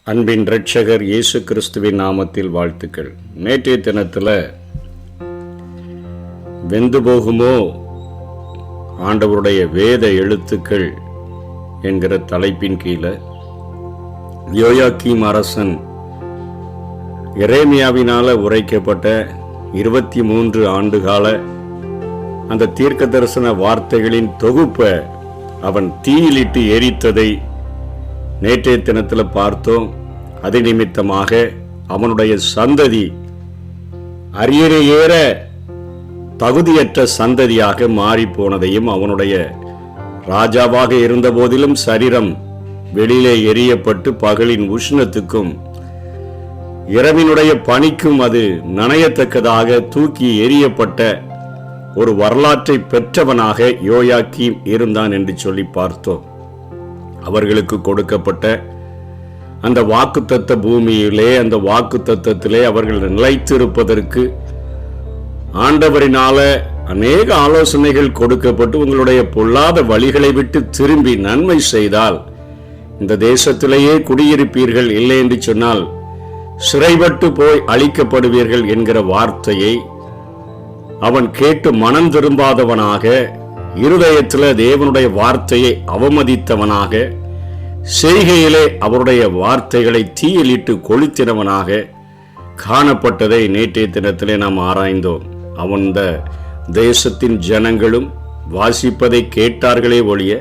அன்பின் இரட்சகர் இயேசு கிறிஸ்துவின் நாமத்தில் வாழ்த்துக்கள். நேற்றைய தினத்தில் வெந்து போகுமோ ஆண்டவருடைய வேத எழுத்துக்கள் என்கிற தலைப்பின் கீழே யோயாக்கீம் அரசன் எரேமியாவினால் உரைக்கப்பட்ட 23 ஆண்டுகால அந்த தீர்க்க தரிசன வார்த்தைகளின் தொகுப்பை அவன் தீயிலிட்டு எரித்ததை நேற்றைய தினத்தில் பார்த்தோம். அது நிமித்தமாக அவனுடைய சந்ததி அரியணையேற தகுதியற்ற சந்ததியாக மாறி போனதையும், அவனுடைய ராஜாவாக இருந்த போதிலும் சரீரம் வெளியிலே எரியப்பட்டு பகலின் உஷ்ணத்துக்கும் இரவினுடைய பனிக்கும் அது நனையத்தக்கதாக தூக்கி எரியப்பட்ட ஒரு வரலாற்றை பெற்றவனாக யோயாக்கீம் இருந்தான் என்று சொல்லி பார்த்தோம். அவர்களுக்கு கொடுக்கப்பட்ட அந்த வாக்குத்தத்த பூமியிலே, அந்த வாக்குத்தத்தத்திலே அவர்கள் நிலைத்திருப்பதற்கு ஆண்டவரினால அநேக ஆலோசனைகள் கொடுக்கப்பட்டு, உங்களுடைய பொல்லாத வழிகளை விட்டு திரும்பி நன்மை செய்தால் இந்த தேசத்திலேயே குடியிருப்பீர்கள், இல்லை என்று சொன்னால் சிறைப்பட்டு போய் அழிக்கப்படுவீர்கள் என்கிற வார்த்தையை அவன் கேட்டு மனம் திரும்பாதவனாக, இருதயத்தில் தேவனுடைய வார்த்தையை அவமதித்தவனாக, செய்கையிலே அவருடைய வார்த்தைகளை தீயிலிட்டு கொளுத்தினவனாக காணப்பட்டதை நேற்றைய தினத்திலே நாம் ஆராய்ந்தோம். அவன் தேசத்தின் ஜனங்களும் வாசிப்பதை கேட்டார்களே ஒழிய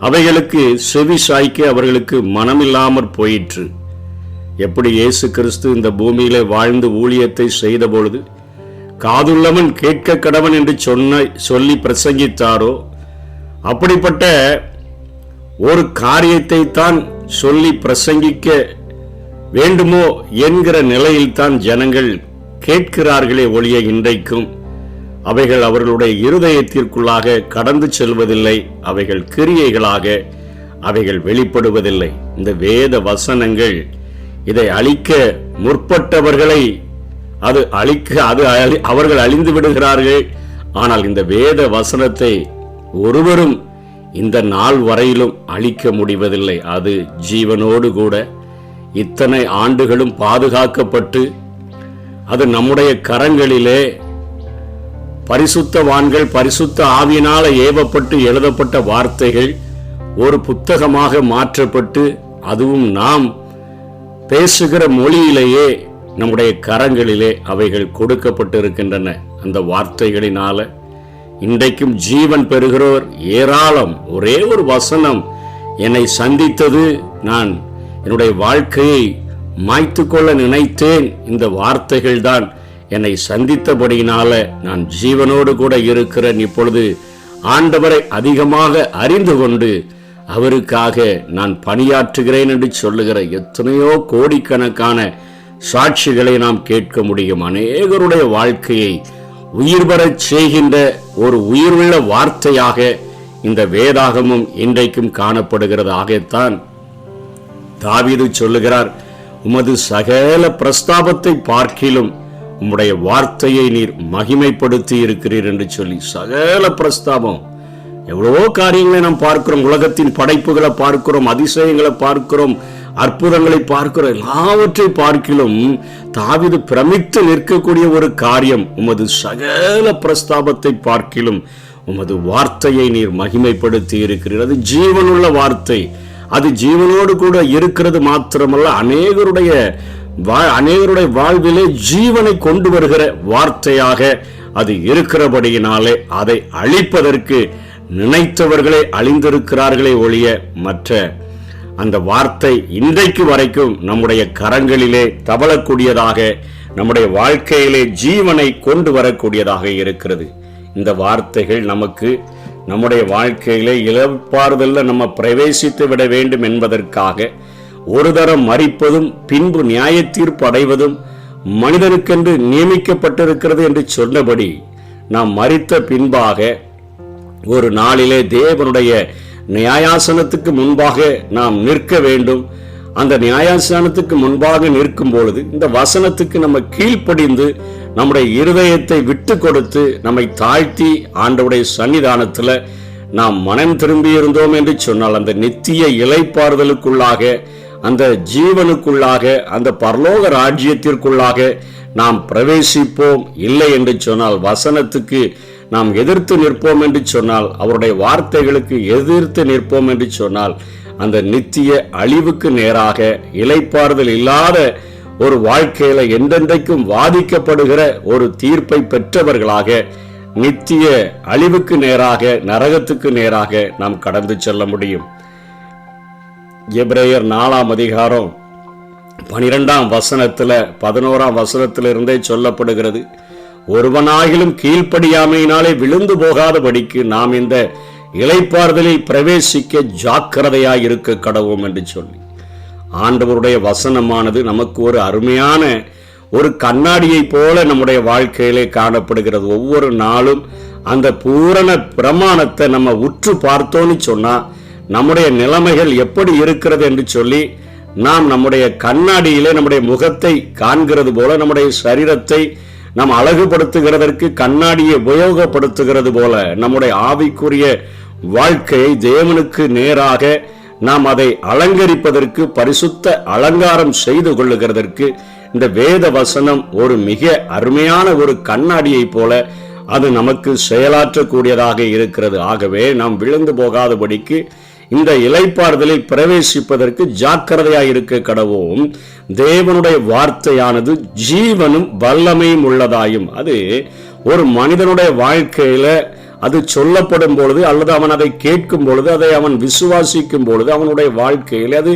அவைகளுக்கு செவி சாய்க்க அவர்களுக்கு மனமில்லாமற் போயிற்று. எப்படி இயேசு கிறிஸ்து இந்த பூமியிலே வாழ்ந்து ஊழியத்தை செய்த பொழுது காதுள்ளவன் கேட்க கடவன் என்று சொல்லி பிரசங்கித்தாரோ, அப்படிப்பட்ட ஒரு காரியத்தை தான் சொல்லி பிரசங்கிக்க வேண்டுமோ என்கிற நிலையில் தான் ஜனங்கள் கேட்கிறார்களே ஒழிய இன்றைக்கும் அவைகள் அவர்களுடைய இருதயத்திற்குள்ளாக கடந்து செல்வதில்லை. அவைகள் கிரியைகளாக அவைகள் வெளிப்படுவதில்லை. இந்த வேத வசனங்கள் இதை அழிக்க முற்பட்டவர்களை அவர்கள் அழிந்து விடுகிறார்கள். ஆனால் இந்த வேத வசனத்தை ஒருவரும் இந்த நாள் வரையிலும் அழிக்க முடிவதில்லை. அது ஜீவனோடு கூட இத்தனை ஆண்டுகளும் பாதுகாக்கப்பட்டு அது நம்முடைய கரங்களிலே பரிசுத்தவான்கள் பரிசுத்த ஆவியினால ஏவப்பட்டு எழுதப்பட்ட வார்த்தைகள் ஒரு புத்தகமாக மாற்றப்பட்டு, அதுவும் நாம் பேசுகிற மொழியிலேயே நம்முடைய கரங்களிலே அவைகள் கொடுக்கப்பட்டிருக்கின்றன. அந்த வார்த்தைகளினால இன்றைக்கும் ஜீவன் பெறுகிறோர் ஏராளம். ஒரே ஒரு வசனம் என்னை சந்தித்தது, நான் என்னுடைய வாழ்க்கையை மாய்த்து கொள்ள நினைத்தேன். இந்த வார்த்தைகள் தான் என்னை சந்தித்தபடியினால நான் ஜீவனோடு கூட இருக்கிறேன். இப்பொழுது ஆண்டவரை அதிகமாக அறிந்து கொண்டு அவருக்காக நான் பணியாற்றுகிறேன் என்று சொல்லுகிற எத்தனையோ கோடிக்கணக்கான சாட்சிகளை நாம் கேட்க முடியும். அநேகருடைய வாழ்க்கையை உயிர் பெறச் செய்கின்ற ஒரு உயிருள்ள வார்த்தையாக இந்த வேதாகமும் இன்றைக்கும் காணப்படுகிறது. ஆகத்தான் தாவீது சொல்லுகிறார், உமது சகல பிரஸ்தாபத்தை பார்க்கிலும் உம்முடைய வார்த்தையை நீர் மகிமைப்படுத்தி இருக்கிறீர் என்று சொல்லி. சகல பிரஸ்தாபம், எவ்வளவோ காரியங்களை நாம் பார்க்கிறோம். உலகத்தின் படைப்புகளை பார்க்கிறோம், அதிசயங்களை பார்க்கிறோம், அற்புதங்களை பார்க்கிறோம். எல்லாவற்றை பார்க்கிலும் தாவீது பிரமித்து நிற்கக்கூடிய ஒரு காரியம், உமது சகல பிரஸ்தாபத்தை பார்க்கிலும் உமது வார்த்தையை நீர் மகிமைப்படுத்தி இருக்கிறீர். அது ஜீவனுள்ள வார்த்தை. அது ஜீவனோடு கூட இருக்கிறது மாத்திரமல்ல, அநேகருடைய வாழ்விலே ஜீவனை கொண்டு வருகிற வார்த்தையாக அது இருக்கிறபடியினாலே அதை அழிப்பதற்கு நினைத்தவர்களே அழிந்திருக்கிறார்களே ஒழிய மற்ற அந்த வார்த்தை இன்றைக்கு வரைக்கும் நம்முடைய கரங்களிலே தவழக்கூடியதாக, நம்முடைய வாழ்க்கையிலே ஜீவனை கொண்டு வரக்கூடியதாக இருக்கிறது. இந்த வார்த்தைகள் நமக்கு நம்முடைய வாழ்க்கையிலே இழப்பாறுதல்ல நம்ம பிரவேசித்து விட வேண்டும் என்பதற்காக ஒரு தரம் மரிப்பதும் பின்பு நியாய தீர்ப்பு அடைவதும் மனிதனுக்கென்று நியமிக்கப்பட்டிருக்கிறது என்று சொன்னபடி நாம் மரித்த பின்பாக ஒரு நாளிலே தேவனுடைய நியாயாசனத்துக்கு முன்பாக நாம் நிற்க வேண்டும். அந்த நியாயாசனத்துக்கு முன்பாக நிற்கும் பொழுது இந்த வசனத்துக்கு நம்ம கீழ்ப்படிந்து நம்முடைய இருதயத்தை விட்டு கொடுத்து நம்மை தாழ்த்தி ஆண்டவருடைய சன்னிதானத்தில் நாம் மனம் திரும்பி இருந்தோம் என்று சொன்னால் அந்த நித்திய இளைப்பாறுதலுக்குள்ளாக அந்த ஜீவனுக்குள்ளாக, அந்த பரலோக ராஜ்யத்திற்குள்ளாக நாம் பிரவேசிப்போம். இல்லை என்று சொன்னால், வசனத்துக்கு நாம் எதிர்த்து நிற்போம் என்று சொன்னால், அவருடைய வார்த்தைகளுக்கு எதிர்த்து நிற்போம் என்று சொன்னால், அந்த நித்திய அழிவுக்கு நேராக, இளைப்பாறுதல் இல்லாத ஒரு வாழ்க்கையில என்றென்றைக்கும் வாதிக்கப்படுகிற ஒரு தீர்ப்பை பெற்றவர்களாக, நித்திய அழிவுக்கு நேராக, நரகத்துக்கு நேராக நாம் கடந்து செல்ல முடியும். எபிரேயர் 4ஆம் அதிகாரம் 12ஆம் வசனத்துல 11ஆம் வசனத்திலிருந்தே சொல்லப்படுகிறது, ஒருவனாகிலும் கீழ்ப்படியாமையினாலே விழுந்து போகாதபடிக்கு நாம் இந்த இளைப்பாறுதலில் பிரவேசிக்க ஜாக்கிரதையாய் இருக்க கடவோம் என்று சொல்லி, ஆண்டவருடைய வசனமானது நமக்கு ஒரு அருமையான ஒரு கண்ணாடியை போல நம்முடைய வாழ்க்கையிலே காணப்படுகிறது. ஒவ்வொரு நாளும் அந்த பூரண பிரமாணத்தை நம்ம உற்று பார்த்தோன்னு சொன்னா நம்முடைய நிலைமைகள் எப்படி இருக்கிறது என்று சொல்லி நாம் நம்முடைய கண்ணாடியிலே நம்முடைய முகத்தை காண்கிறது போல, நம்முடைய சரீரத்தை நாம் அழகுபடுத்துகிறதற்கு கண்ணாடியை உபயோகப்படுத்துகிறது போல, நம்முடைய ஆவிக்குரிய வாழ்க்கையை தேவனுக்கு நேராக நாம் அதை அலங்கரிப்பதற்கு, பரிசுத்த அலங்காரம் செய்து கொள்ளுகிறதற்கு இந்த வேத வசனம் ஒரு மிக அருமையான ஒரு கண்ணாடியை போல அது நமக்கு செயலாற்றக்கூடியதாக இருக்கிறது. ஆகவே நாம் விழுந்து போகாதபடிக்கு இந்த இளைப்பாறுதலில் பிரவேசிப்பதற்கு ஜாக்கிரதையாய் இருக்க கடவோம். தேவனுடைய வார்த்தையானது ஜீவனும் வல்லமையும் உள்ளதாயும், அது ஒரு மனிதனுடைய வாழ்க்கையில அது சொல்லப்படும் பொழுது அல்லது அவன் அதை கேட்கும் பொழுது, அதை அவன் விசுவாசிக்கும் பொழுது அவனுடைய வாழ்க்கையில் அது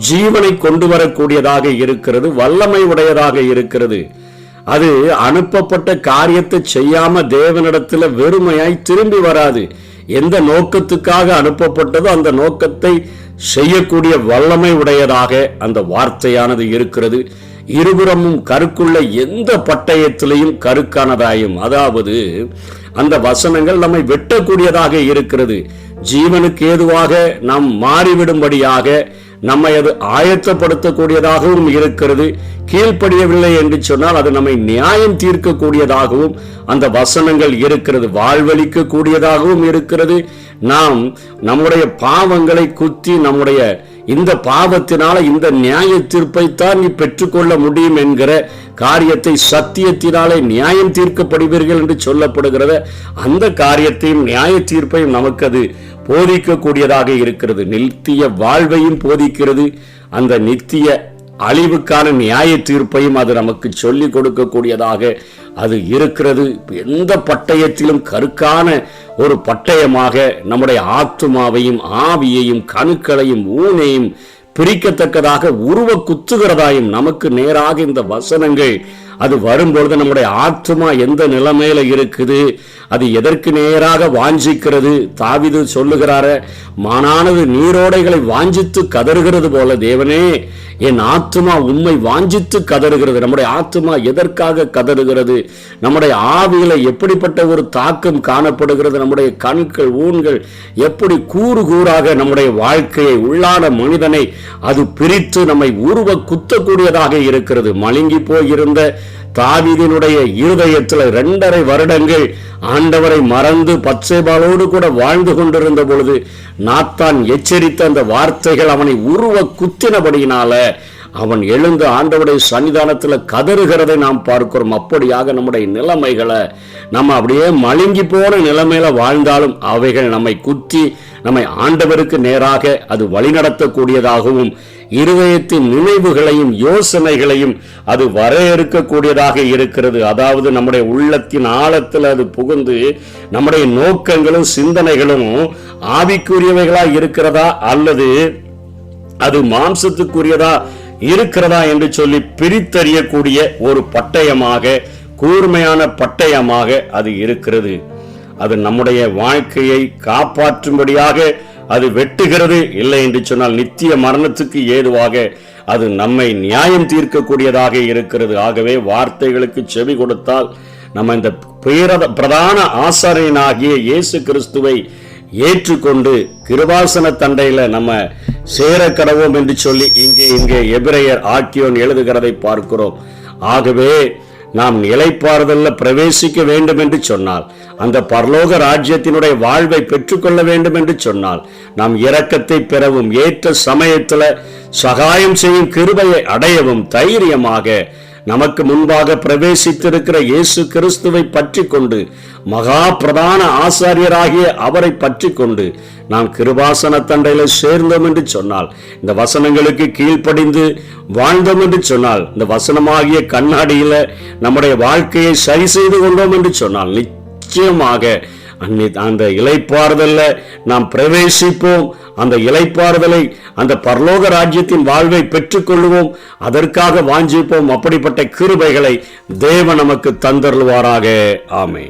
ஜீவனை கொண்டு வரக்கூடியதாக இருக்கிறது, வல்லமை உடையதாக இருக்கிறது. அது அனுப்பப்பட்ட காரியத்தை செய்யாம தேவனிடத்துல வெறுமையாய் திரும்பி வராது. எந்த நோக்கத்துக்காக அனுப்பப்பட்டதோ அந்த நோக்கத்தை செய்யக்கூடிய வல்லமை உடையதாக அந்த வார்த்தையானது இருக்கிறது. இருபுறமும் கருக்குள்ள எந்த பட்டயத்திலையும் கருக்கானதாயும், அதாவது அந்த வசனங்கள் நம்மை வெட்டக்கூடியதாக இருக்கிறது. ஜீவனுக்கு ஏதுவாக நாம் மாறிவிடும்படியாக நம்மை அது ஆயத்தப்படுத்தக்கூடியதாகவும் இருக்கிறது. கீழ்ப்படியவில்லை என்று சொன்னால் அது நம்மை நியாயம் தீர்க்கக்கூடியதாகவும் அந்த வசனங்கள் இருக்கிறது. வாழ்வளிக்க கூடியதாகவும் இருக்கிறது. நாம் நம்முடைய பாவங்களை குத்தி நம்முடைய இந்த பாவத்தினால இந்த நியாய தீர்ப்பைத்தான் நீ பெற்றுக்கொள்ள முடியும் என்கிற காரியத்தை, சத்தியத்தினாலே நியாயம் தீர்க்கப்படுவீர்கள் என்று சொல்லப்படுகிறத அந்த காரியத்தையும் நியாய தீர்ப்பையும் நமக்கு அது போதிக்கக்கூடியதாக இருக்கிறது. நித்திய வாழ்வையும் போதிக்கிறது. அந்த நித்திய அழிவுக்கான நியாய தீர்ப்பையும் அது நமக்கு சொல்லிக் கொடுக்கக்கூடியதாக அது இருக்கிறது. எந்த பட்டயத்திலும் கருக்கான ஒரு பட்டயமாக நம்முடைய ஆத்துமாவையும் ஆவியையும் கணுக்களையும் ஊனையும் பிரிக்கத்தக்கதாக உருவ குத்துகிறதாயும் நமக்கு நேராக இந்த வசனங்கள் அது வரும்பொழுது நம்முடைய ஆத்துமா எந்த நிலைமையில இருக்குது, அது எதற்கு நேராக வாஞ்சிக்கிறது. தாவீது சொல்லுகிறாரு, மானானது நீரோடைகளை வாஞ்சித்து கதறுகிறது போல தேவனே என் ஆத்துமா உம்மை வாஞ்சித்து கதறுகிறது. நம்முடைய ஆத்துமா எதற்காக கதறுகிறது? நம்முடைய ஆவியில எப்படிப்பட்ட ஒரு தாக்கம் காணப்படுகிறது? நம்முடைய கண்கள் ஊன்கள் எப்படி கூறு கூறாக நம்முடைய வாழ்க்கையை, உள்ளான மனிதனை அது பிரித்து நம்மை உருவ குத்தக்கூடியதாக இருக்கிறது. மழுங்கி போயிருந்த தாவீதினுடைய இருதயத்தில் 2.5 வருடங்கள் ஆண்டவரை மறந்து பத்சேபாளோடு கூட வாழ்ந்து கொண்டிருந்த பொழுது நாத்தான் எச்சரித்த அந்த வார்த்தைகள் அவனை உருவ குத்தினபடியினால அவன் எழுந்து ஆண்டவருடைய சன்னிதானத்தில் கதறுகிறதை நாம் பார்க்கிறோம். அப்படியாக நம்முடைய நிலைமைகளை நம்ம அப்படியே மழுங்கி போன நிலைமையில வாழ்ந்தாலும் அவைகள் நம்மை குத்தி நம்மை ஆண்டவருக்கு நேராக அது வழிநடத்தக்கூடியதாகவும் இருதயத்தின் நினைவுகளையும் யோசனைகளையும் அது வரையறுக்கக்கூடியதாக இருக்கிறது. அதாவது நம்முடைய உள்ளத்தின் ஆழத்தில் அது புகுந்து நம்முடைய நோக்கங்களும் சிந்தனைகளும் ஆவிக்குரியவைகளா இருக்கிறதா அல்லது அது மாம்சத்துக்குரியதா இருக்கிறதா என்று சொல்லி பிரித்தறியக்கூடிய ஒரு பட்டயமாக, கூர்மையான பட்டயமாக அது இருக்கிறது. அது நம்முடைய வாழ்க்கையை காப்பாற்றும்படியாக அது வெட்டுகிறது. இல்லை என்று சொன்னால் நித்திய மரணத்துக்கு ஏதுவாக அது நம்மை நியாயம் தீர்க்கக்கூடியதாக இருக்கிறது. ஆகவே வார்த்தைகளுக்கு செவி கொடுத்தால் நம்ம இந்த பிரதான ஆசாரியனாகிய இயேசு கிறிஸ்துவை ஏற்றுக்கொண்டு கிருபாசன தண்டையில நம்ம சேர கடவோம் என்று சொல்லி இங்கே எபிரேயர் ஆக்கியோன் எழுதுகிறதை பார்க்கிறோம். ஆகவே நாம் இளைப்பாறுதல்ல பிரவேசிக்க வேண்டும் என்று சொன்னால், அந்த பரலோக ராஜ்யத்தினுடைய வாழ்வை பெற்றுக்கொள்ள வேண்டும் என்று சொன்னால், நாம் இரக்கத்தை பெறவும் ஏற்ற சமயத்தில் சகாயம் செய்யும் கிருபையை அடையவும் தைரியமாக நமக்கு முன்பாக பிரவேசித்திருக்கிற இயேசு கிறிஸ்துவை பற்றி கொண்டு, மகா பிரதான ஆசாரியராகிய அவரை பற்றி கொண்டு நாம் கிருபாசன தண்டையில சேர்ந்தோம் என்று சொன்னால், இந்த வசனங்களுக்கு கீழ்ப்படிந்து வாழ்ந்தோம் என்று சொன்னால், இந்த வசனமாகிய கண்ணாடியில நம்முடைய வாழ்க்கையை சரி செய்து கொண்டோம் என்று சொன்னால், நிச்சயமாக அந்த இளைப்பாறுதல்ல நாம் பிரவேசிப்போம். அந்த இளைப்பாறுதலை, அந்த பரலோக ராஜ்யத்தின் வாழ்வை பெற்றுக் கொள்வோம். அதற்காக வாஞ்சிப்போம். அப்படிப்பட்ட கிருபைகளை தேவன் நமக்கு தந்தருள்வாராக. ஆமென்.